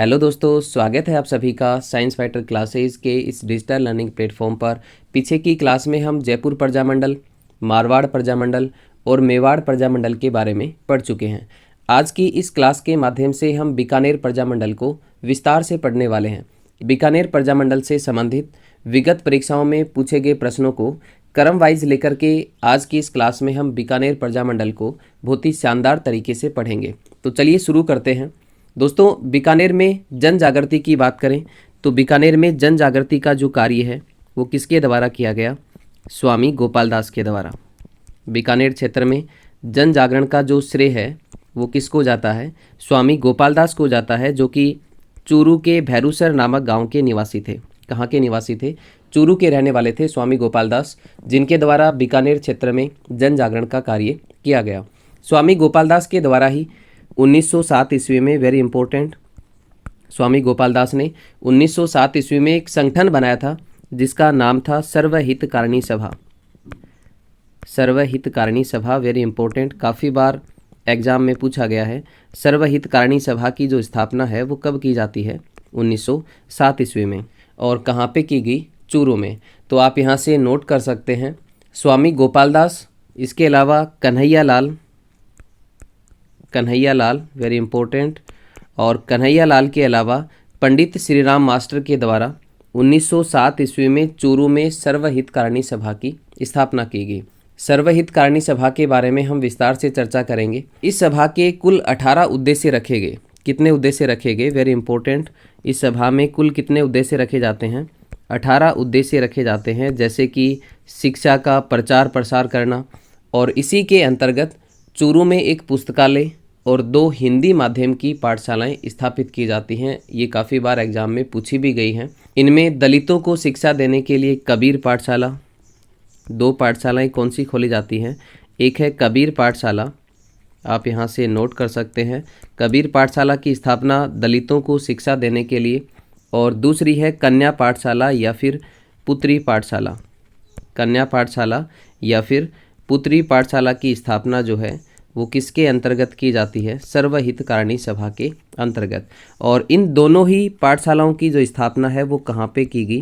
Hello दोस्तों, स्वागत है आप सभी का साइंस फाइटर क्लासेस के इस डिजिटल लर्निंग प्लेटफॉर्म पर। पीछे की क्लास में हम जयपुर प्रजामंडल, मारवाड़ प्रजामंडल और मेवाड़ प्रजामंडल के बारे में पढ़ चुके हैं। आज की इस क्लास के माध्यम से हम बीकानेर प्रजामंडल को विस्तार से पढ़ने वाले हैं। बीकानेर प्रजामंडल से संबंधित विगत परीक्षाओं में पूछे गए प्रश्नों को क्रम वाइज लेकर के आज की इस क्लास में हम बीकानेर प्रजामंडल को बहुत ही शानदार तरीके से पढ़ेंगे। तो चलिए शुरू करते हैं। दोस्तों, बीकानेर में जन जागृति की बात करें तो बीकानेर में जन जागृति का जो कार्य है वो किसके द्वारा किया गया? स्वामी गोपाल दास के द्वारा। बीकानेर क्षेत्र में जन जागरण का जो श्रेय है वो किसको जाता है? स्वामी गोपाल दास को जाता है, जो कि चूरू के भैरूसर नामक गांव के निवासी थे। कहाँ के निवासी थे? चूरू के रहने वाले थे स्वामी गोपाल दास, जिनके द्वारा बीकानेर क्षेत्र में जन जागरण का कार्य किया गया। स्वामी गोपाल दास के द्वारा ही 1907 ईस्वी में, वेरी इंपॉर्टेंट, स्वामी गोपाल दास ने 1907 ईस्वी में एक संगठन बनाया था जिसका नाम था सर्वहितकारिणी सभा। सर्वहितकारिणी सभा, वेरी इंपॉर्टेंट, काफ़ी बार एग्जाम में पूछा गया है। सर्वहितकारिणी सभा की जो स्थापना है वो कब की जाती है? 1907 ईस्वी में। और कहाँ पे की गई? चूरू में। तो आप यहाँ से नोट कर सकते हैं स्वामी गोपाल दास, इसके अलावा कन्हैया लाल, वेरी इंपॉर्टेंट, और कन्हैया लाल के अलावा पंडित श्री राम मास्टर के द्वारा 1907 ईस्वी में चूरू में सर्वहितकारिणी सभा की स्थापना की गई। सर्वहितकारिणी सभा के बारे में हम विस्तार से चर्चा करेंगे। इस सभा के कुल 18 उद्देश्य रखे गए। कितने उद्देश्य रखे गए? वेरी इंपॉर्टेंट, इस सभा में कुल कितने उद्देश्य रखे जाते हैं? 18 उद्देश्य रखे जाते हैं, जैसे कि शिक्षा का प्रचार प्रसार करना, और इसी के अंतर्गत चूरू में एक पुस्तकालय और 2 हिंदी माध्यम की पाठशालाएं स्थापित की जाती हैं। ये काफ़ी बार एग्जाम में पूछी भी गई हैं। इनमें दलितों को शिक्षा देने के लिए कबीर पाठशाला, 2 पाठशालाएं कौन सी खोली जाती हैं? एक है कबीर पाठशाला, आप यहाँ से नोट कर सकते हैं। कबीर पाठशाला की स्थापना दलितों को शिक्षा देने के लिए, और दूसरी है कन्या पाठशाला या फिर पुत्री पाठशाला। कन्या पाठशाला या फिर पुत्री पाठशाला की स्थापना जो है वो किसके अंतर्गत की जाती है? सर्वहितकारिणी सभा के अंतर्गत। और इन दोनों ही पाठशालाओं की जो स्थापना है वो कहाँ पे की गई?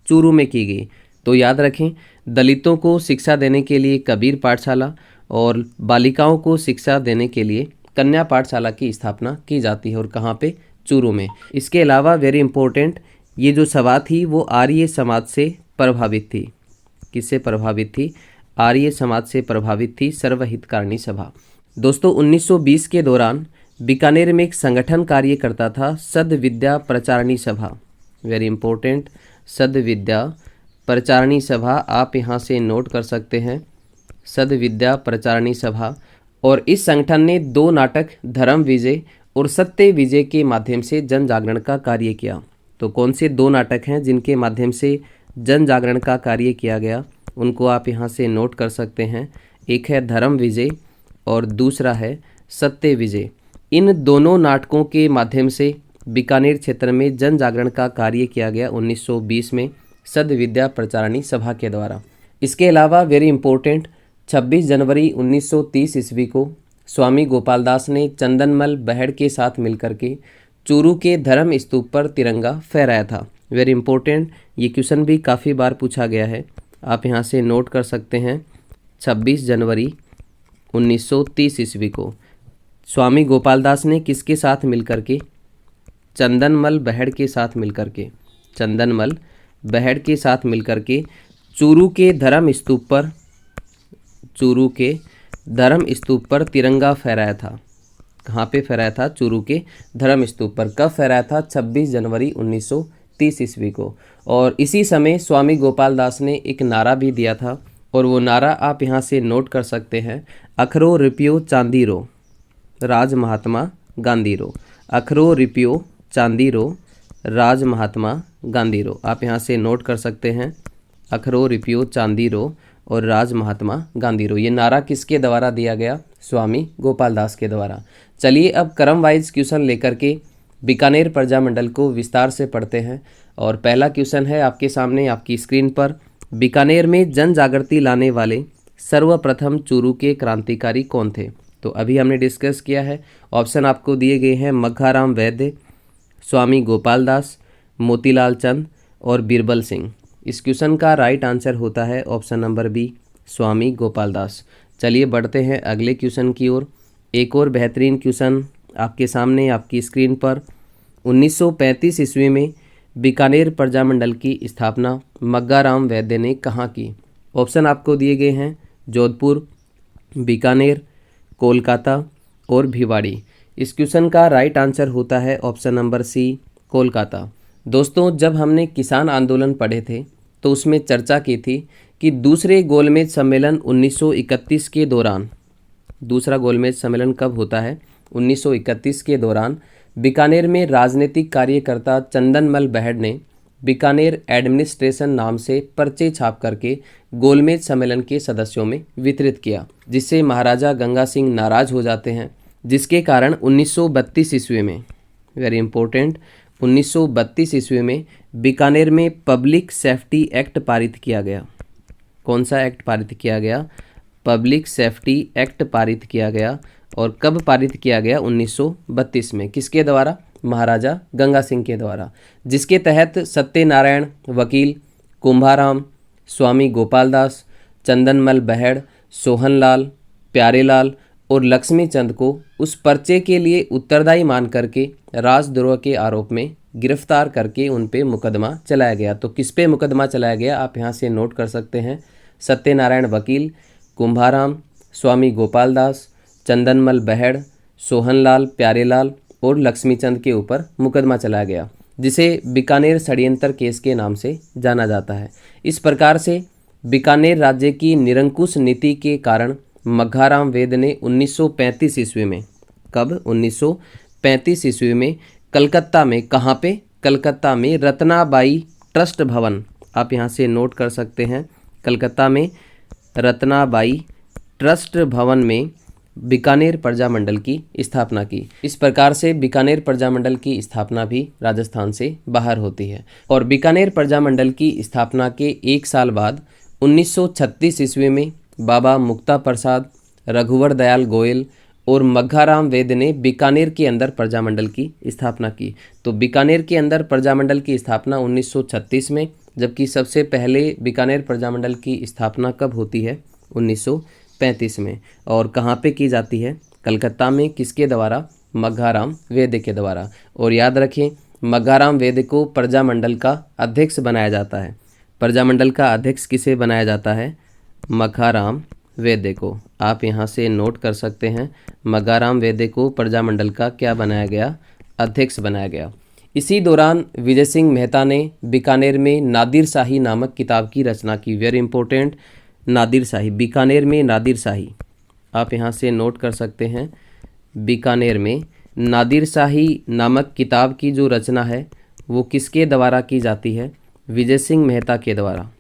चूरू में की गई। तो याद रखें, दलितों को शिक्षा देने के लिए कबीर पाठशाला और बालिकाओं को शिक्षा देने के लिए कन्या पाठशाला की स्थापना की जाती है, और कहाँ पे? चूरू में। इसके अलावा वेरी इंपॉर्टेंट, ये जो सभा थी वो आर्य समाज से प्रभावित थी। किससे प्रभावित थी? आर्य समाज से प्रभावित थी सर्वहितकारिणी सभा। दोस्तों, 1920 के दौरान बीकानेर में एक संगठन कार्य करता था, सद्विद्या प्रचारिणी सभा। वेरी इंपॉर्टेंट, सद्विद्या प्रचारिणी सभा, आप यहाँ से नोट कर सकते हैं, सद्विद्या प्रचारिणी सभा। और इस संगठन ने 2 नाटक, धर्म विजय और सत्य विजय के माध्यम से जन जागरण का कार्य किया। तो कौन से 2 नाटक हैं जिनके माध्यम से जन जागरण का कार्य किया गया? उनको आप यहाँ से नोट कर सकते हैं। एक है धर्म विजय और दूसरा है सत्य विजय। इन दोनों नाटकों के माध्यम से बीकानेर क्षेत्र में जन जागरण का कार्य किया गया 1920 में सद्विद्या प्रचारिणी सभा के द्वारा। इसके अलावा वेरी इंपॉर्टेंट, 26 जनवरी 1930 ईस्वी को स्वामी गोपाल दास ने चंदनमल बहड़ के साथ मिलकर के चूरू के धर्म स्तूप पर तिरंगा फहराया था। वेरी इंपॉर्टेंट, ये क्वेश्चन भी काफ़ी बार पूछा गया है, आप यहाँ से नोट कर सकते हैं। 26 जनवरी 1930 ईस्वी को स्वामी गोपाल दास ने किसके साथ मिलकर के? चंदनमल बहड़ के साथ मिलकर के, चंदनमल बहड़ के साथ मिलकर के चूरू के धर्म स्तूप पर तिरंगा फहराया था। कहाँ पे फहराया था? चूरू के धर्म स्तूप पर। कब फहराया था? 26 जनवरी 1930 ईस्वी को। और इसी समय स्वामी गोपाल दास ने एक नारा भी दिया था, और वो नारा आप यहाँ से नोट कर सकते हैं, अखरो रुपयो चांदी रो, राज महात्मा गांधी रो। अखरो रुपयो चांदी रो, राज महात्मा गांधी रो, आप यहाँ से नोट कर सकते हैं, अखरो रुपयो चांदी रो और राज महात्मा गांधी रो। ये नारा किसके द्वारा दिया गया? स्वामी गोपाल दास के द्वारा। चलिए अब क्रम वाइज क्वेश्चन लेकर के बीकानेर प्रजामंडल को विस्तार से पढ़ते हैं। और पहला क्वेश्चन है आपके सामने, आपकी स्क्रीन पर, बीकानेर में जन जागृति लाने वाले सर्वप्रथम चूरू के क्रांतिकारी कौन थे? तो अभी हमने डिस्कस किया है। ऑप्शन आपको दिए गए हैं, मक्खाराम वैद्य, स्वामी गोपाल दास, मोतीलाल चंद और बीरबल सिंह। इस क्वेश्चन का राइट आंसर होता है ऑप्शन नंबर बी, स्वामी गोपाल दास। चलिए बढ़ते हैं अगले क्वेश्चन की ओर। एक और बेहतरीन क्वेश्चन आपके सामने आपकी स्क्रीन पर। 1935 ईस्वी में बीकानेर प्रजामंडल की स्थापना मग्गाराम वैद्य ने कहाँ की? ऑप्शन आपको दिए गए हैं जोधपुर, बीकानेर, कोलकाता और भिवाड़ी। इस क्वेश्चन का राइट आंसर होता है ऑप्शन नंबर सी, कोलकाता। दोस्तों, जब हमने किसान आंदोलन पढ़े थे तो उसमें चर्चा की थी कि दूसरे गोलमेज सम्मेलन 1931 के दौरान, दूसरा गोलमेज सम्मेलन कब होता है? 1931 के दौरान बीकानेर में राजनीतिक कार्यकर्ता चंदनमल बहड़ ने बीकानेर एडमिनिस्ट्रेशन नाम से पर्चे छाप करके गोलमेज सम्मेलन के सदस्यों में वितरित किया, जिससे महाराजा गंगा सिंह नाराज हो जाते हैं, जिसके कारण 1932 ईस्वी में, वेरी इंपॉर्टेंट, 1932 ईस्वी में बीकानेर में पब्लिक सेफ्टी एक्ट पारित किया गया। कौन सा एक्ट पारित किया गया? पब्लिक सेफ्टी एक्ट पारित किया गया। और कब पारित किया गया? 1932 में। किसके द्वारा? महाराजा गंगा सिंह के द्वारा, जिसके तहत सत्यनारायण वकील, कुंभाराम, स्वामी गोपाल दास, चंदनमल बहड़, सोहनलाल, प्यारेलाल और लक्ष्मीचंद को उस पर्चे के लिए उत्तरदायी मान करके राजद्रोह के आरोप में गिरफ्तार करके उन पे मुकदमा चलाया गया। तो किस पे मुकदमा चलाया गया आप यहाँ से नोट कर सकते हैं। सत्यनारायण वकील, कुंभाराम, स्वामी गोपाल दास, चंदनमल बहड़, सोहनलाल, प्यारेलाल और लक्ष्मीचंद के ऊपर मुकदमा चलाया गया, जिसे बीकानेर षड्यंत्र केस के नाम से जाना जाता है। इस प्रकार से बीकानेर राज्य की निरंकुश नीति के कारण मग्गाराम वेद ने 1935 ईस्वी में, कब? 1935 ईस्वी में कलकत्ता में, कहाँ पे? कलकत्ता में रत्नाबाई ट्रस्ट भवन, आप यहाँ से नोट कर सकते हैं, कलकत्ता में रत्नाबाई ट्रस्ट भवन में बीकानेर प्रजामंडल की स्थापना की। इस प्रकार से बीकानेर प्रजामंडल की स्थापना भी राजस्थान से बाहर होती है। और बीकानेर प्रजामंडल की स्थापना के एक साल बाद 1936 ईस्वी में बाबा मुक्ता प्रसाद, रघुवर दयाल गोयल और मग्गाराम वेद ने बीकानेर के अंदर प्रजामंडल की स्थापना की। तो बीकानेर के अंदर प्रजामंडल की स्थापना 1936 में, जबकि सबसे पहले बीकानेर प्रजामंडल की स्थापना कब होती है? 1935 में। और कहाँ पे की जाती है? कलकत्ता में। किसके द्वारा? मग्गाराम वेद के द्वारा। और याद रखें, मग्गाराम वेद को प्रजामंडल का अध्यक्ष बनाया जाता है। प्रजामंडल का अध्यक्ष किसे बनाया जाता है? मग्गाराम वेद को। आप यहाँ से नोट कर सकते हैं, मग्गाराम वेद को प्रजामंडल का क्या बनाया गया? अध्यक्ष बनाया गया। इसी दौरान विजय सिंह मेहता ने बीकानेर में नादिर शाही नामक किताब की रचना की। वेरी इंपॉर्टेंट, नादिर शाही, बीकानेर में नादिर शाही, आप यहाँ से नोट कर सकते हैं। बीकानेर में नादिर शाही नामक किताब की जो रचना है वो किसके द्वारा की जाती है? विजय सिंह मेहता के द्वारा।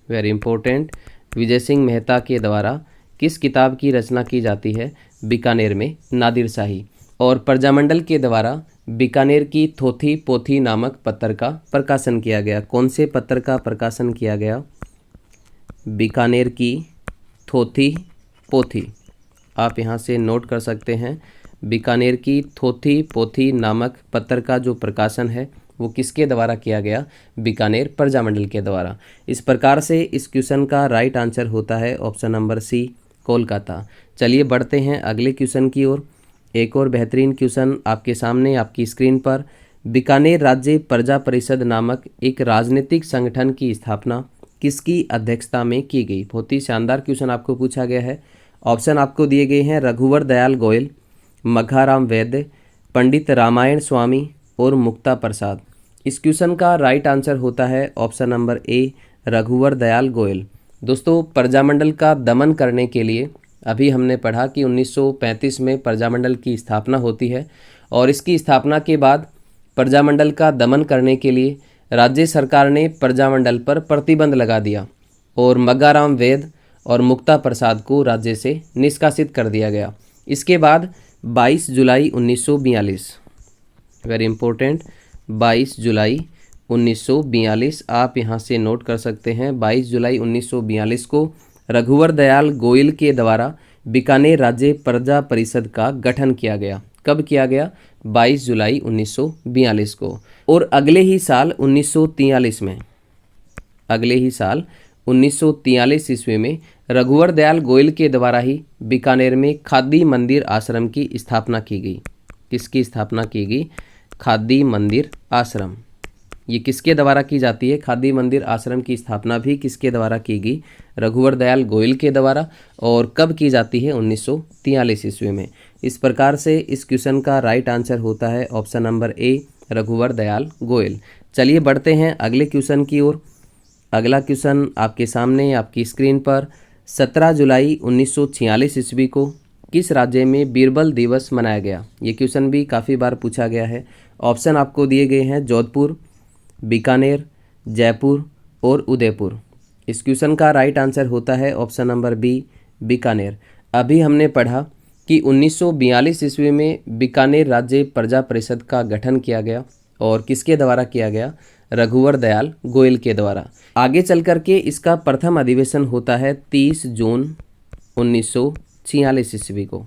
वेरी इंपॉर्टेंट, विजय सिंह मेहता के द्वारा किस किताब की रचना की जाती है? बीकानेर में नादिर शाही। और प्रजामंडल के द्वारा बीकानेर की थोथी पोथी नामक पत्र का प्रकाशन किया गया। कौन से पत्र का प्रकाशन किया गया? बीकानेर की थोथी पोथी, आप यहाँ से नोट कर सकते हैं। बीकानेर की थोथी पोथी नामक पत्र का जो प्रकाशन है वो किसके द्वारा किया गया? बीकानेर प्रजामंडल के द्वारा। इस प्रकार से इस क्वेश्चन का राइट आंसर होता है ऑप्शन नंबर सी, कोलकाता। चलिए बढ़ते हैं अगले क्वेश्चन की ओर। एक और बेहतरीन क्वेश्चन आपके सामने आपकी स्क्रीन पर। बीकानेर राज्य प्रजा परिषद नामक एक राजनीतिक संगठन की स्थापना किसकी अध्यक्षता में की गई? बहुत ही शानदार क्वेश्चन आपको पूछा गया है। ऑप्शन आपको दिए गए हैं रघुवर दयाल गोयल, मग्गाराम वैद्य, पंडित रामायण स्वामी और मुक्ता प्रसाद। इस क्वेश्चन का राइट आंसर होता है ऑप्शन नंबर ए, रघुवर दयाल गोयल। दोस्तों, प्रजामंडल का दमन करने के लिए अभी हमने पढ़ा कि 1935 में प्रजामंडल की स्थापना होती है और इसकी स्थापना के बाद प्रजामंडल का दमन करने के लिए राज्य सरकार ने प्रजामंडल पर प्रतिबंध लगा दिया और मग्गाराम वैद्य और मुक्ता प्रसाद को राज्य से निष्कासित कर दिया गया। इसके बाद 22 जुलाई 1942, वेरी इंपॉर्टेंट, 22 जुलाई 1942, आप यहाँ से नोट कर सकते हैं। 22 जुलाई 1942 को रघुवर दयाल गोयल के द्वारा बीकानेर राज्य प्रजा परिषद का गठन किया गया। कब किया गया? 22 जुलाई 1942 को। और अगले ही साल 1943 में, अगले ही साल 1943 ईस्वी में रघुवर दयाल गोयल के द्वारा ही बीकानेर में खादी मंदिर आश्रम की स्थापना की गई। किसकी स्थापना की गई? खादी मंदिर आश्रम। ये किसके द्वारा की जाती है? खादी मंदिर आश्रम की स्थापना भी किसके द्वारा की गई? रघुवर दयाल गोयल के द्वारा। और कब की जाती है? 1943 ईस्वी में। इस प्रकार से इस क्वेश्चन का राइट आंसर होता है ऑप्शन नंबर ए, रघुवर दयाल गोयल। चलिए बढ़ते हैं अगले क्वेश्चन की ओर। अगला क्वेश्चन आपके सामने आपकी स्क्रीन पर। 17 जुलाई 1946 ईस्वी को किस राज्य में बीरबल दिवस मनाया गया? ये क्वेश्चन भी काफ़ी बार पूछा गया है। ऑप्शन आपको दिए गए हैं जोधपुर, बीकानेर, जयपुर और उदयपुर। इस क्वेश्चन का राइट आंसर होता है ऑप्शन नंबर बी, बीकानेर। अभी हमने पढ़ा कि 1942 ईस्वी में बीकानेर राज्य प्रजा परिषद का गठन किया गया और किसके द्वारा किया गया? रघुवर दयाल गोयल के द्वारा। आगे चल कर के इसका प्रथम अधिवेशन होता है 30 जून 1946 ईस्वी को।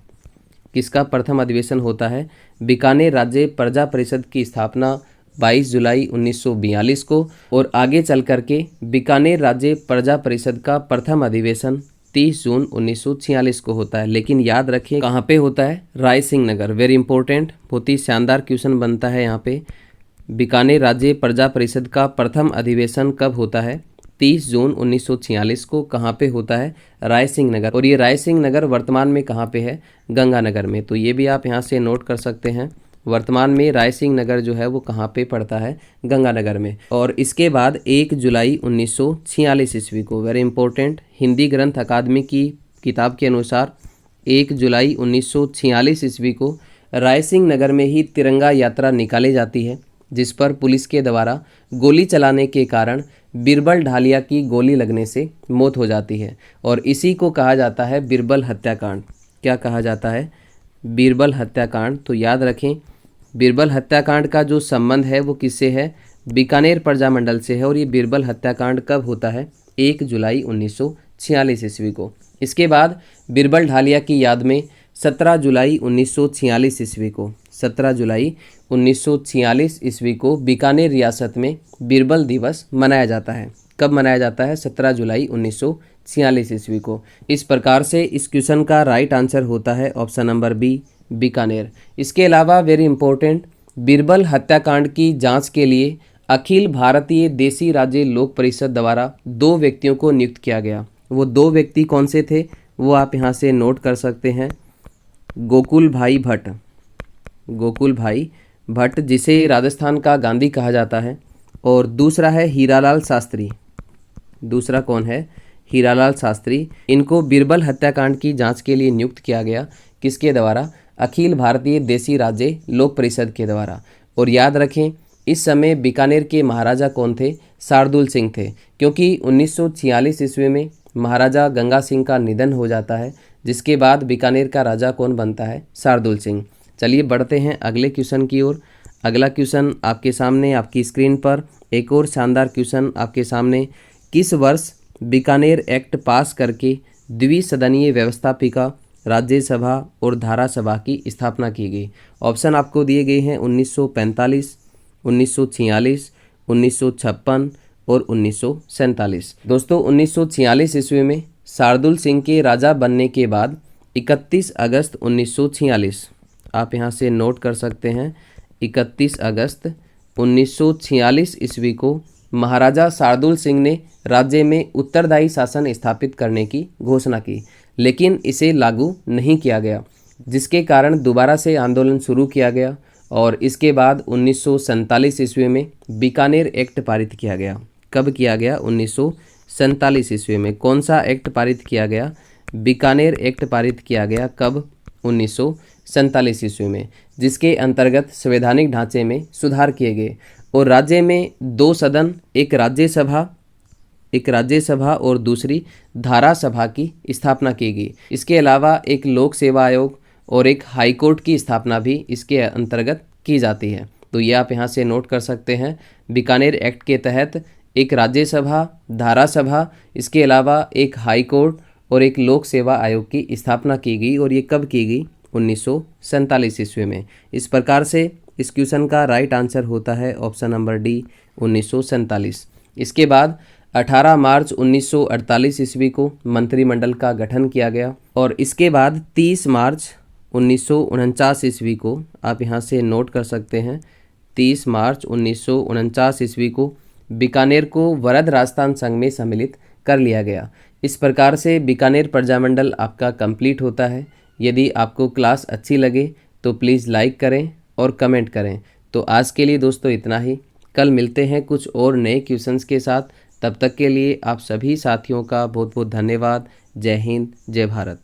किसका प्रथम अधिवेशन होता है? बीकानेर राज्य प्रजा परिषद की स्थापना 22 जुलाई 1942 को। और आगे चल कर के बीकानेर राज्य प्रजा परिषद का प्रथम अधिवेशन 30 जून 1946 को होता है। लेकिन याद रखें कहाँ पे होता है? राय सिंह नगर। वेरी इंपॉर्टेंट, बहुत ही शानदार क्वेश्चन बनता है यहाँ पे। बीकानेर राज्य प्रजा परिषद का प्रथम अधिवेशन कब होता है? 30 जून 1946 को। कहाँ पे होता है? राय सिंह नगर। और ये राय सिंह नगर वर्तमान में कहाँ पे है? गंगानगर में। तो ये भी आप यहाँ से नोट कर सकते हैं। वर्तमान में राय सिंह नगर जो है वो कहाँ पे पड़ता है? गंगानगर में। और इसके बाद 1 जुलाई 1946 ईस्वी को, वेरी इंपॉर्टेंट, हिंदी ग्रंथ अकादमी की किताब के अनुसार 1 जुलाई 1946 ईस्वी को राय सिंह नगर में ही तिरंगा यात्रा निकाली जाती है, जिस पर पुलिस के द्वारा गोली चलाने के कारण बीरबल ढालिया की गोली लगने से मौत हो जाती है। और इसी को कहा जाता है बीरबल हत्याकांड। क्या कहा जाता है? बीरबल हत्याकांड। तो याद रखें बीरबल हत्याकांड का जो संबंध है वो किससे है? बीकानेर प्रजामंडल से है। और ये बीरबल हत्याकांड कब होता है? 1 जुलाई 1946 ईस्वी को। इसके बाद बीरबल ढालिया की याद में 17 जुलाई 1946 ईस्वी को, 17 जुलाई 1946 ईस्वी को बीकानेर रियासत में बीरबल दिवस मनाया जाता है। कब मनाया जाता है? 17 जुलाई 1946 ईस्वी को। इस प्रकार से इस क्वेश्चन का राइट आंसर होता है ऑप्शन नंबर बी, बीकानेर। इसके अलावा वेरी इंपॉर्टेंट, बीरबल हत्याकांड की जांच के लिए अखिल भारतीय देसी राज्य लोक परिषद द्वारा 2 व्यक्तियों को नियुक्त किया गया। वो 2 व्यक्ति कौन से थे? वो आप यहाँ से नोट कर सकते हैं। गोकुल भाई भट्ट, गोकुल भाई भट्ट जिसे राजस्थान का गांधी कहा जाता है। और दूसरा है हीरालाल शास्त्री। दूसरा कौन है? हीरालाल शास्त्री। इनको बीरबल हत्याकांड की जांच के लिए नियुक्त किया गया। किसके द्वारा? अखिल भारतीय देसी राज्य लोक परिषद के द्वारा। और याद रखें इस समय बीकानेर के महाराजा कौन थे? शार्दुल सिंह थे, क्योंकि 1946 ईस्वी में महाराजा गंगा सिंह का निधन हो जाता है, जिसके बाद बीकानेर का राजा कौन बनता है? शार्दुल सिंह। चलिए बढ़ते हैं अगले क्वेश्चन की ओर। अगला क्वेश्चन आपके सामने आपकी स्क्रीन पर। एक और शानदार क्वेश्चन आपके सामने। किस वर्ष बीकानेर एक्ट पास करके द्विसदनीय व्यवस्थापिका राज्यसभा और धारासभा की स्थापना की गई? ऑप्शन आपको दिए गए हैं 1945, 1946, 1956 और 1947। दोस्तों 1946 ईस्वी में शार्दुल सिंह के राजा बनने के बाद 31 अगस्त 1946, आप यहाँ से नोट कर सकते हैं, 31 अगस्त 1946 ईस्वी को महाराजा शार्दुल सिंह ने राज्य में उत्तरदायी शासन स्थापित करने की घोषणा की, लेकिन इसे लागू नहीं किया गया, जिसके कारण दोबारा से आंदोलन शुरू किया गया। और इसके बाद 1947 ईस्वी में बीकानेर एक्ट पारित किया गया। कब किया गया? 1947 ईस्वी में। कौन सा एक्ट पारित किया गया? बीकानेर एक्ट पारित किया गया। कब? 1947 ईस्वी में, जिसके अंतर्गत संवैधानिक ढांचे में सुधार किए गए और राज्य में 2 सदन, एक राज्यसभा और दूसरी धारासभा की स्थापना की गई। इसके अलावा एक लोक सेवा आयोग और एक हाईकोर्ट की स्थापना भी इसके अंतर्गत की जाती है। तो ये आप यहाँ से नोट कर सकते हैं। बीकानेर एक्ट के तहत एक राज्यसभा, धारासभा, इसके अलावा एक हाईकोर्ट और एक लोक सेवा आयोग की स्थापना की गई। और ये कब की गई? 1947 ईस्वी में। इस प्रकार से इस क्वेश्चन का राइट आंसर होता है ऑप्शन नंबर डी 1947। इसके बाद 18 मार्च 1948 ईस्वी को मंत्रिमंडल का गठन किया गया और इसके बाद 30 मार्च 1949 ईस्वी को, आप यहाँ से नोट कर सकते हैं, 30 मार्च 1949 ईस्वी को बीकानेर को वरद राजस्थान संघ में सम्मिलित कर लिया गया। इस प्रकार से बीकानेर प्रजामंडल आपका कंप्लीट होता है। यदि आपको क्लास अच्छी लगे तो प्लीज़ लाइक करें और कमेंट करें। तो आज के लिए दोस्तों इतना ही। कल मिलते हैं कुछ और नए क्वेश्चंस के साथ। तब तक के लिए आप सभी साथियों का बहुत बहुत धन्यवाद। जय हिंद, जय भारत।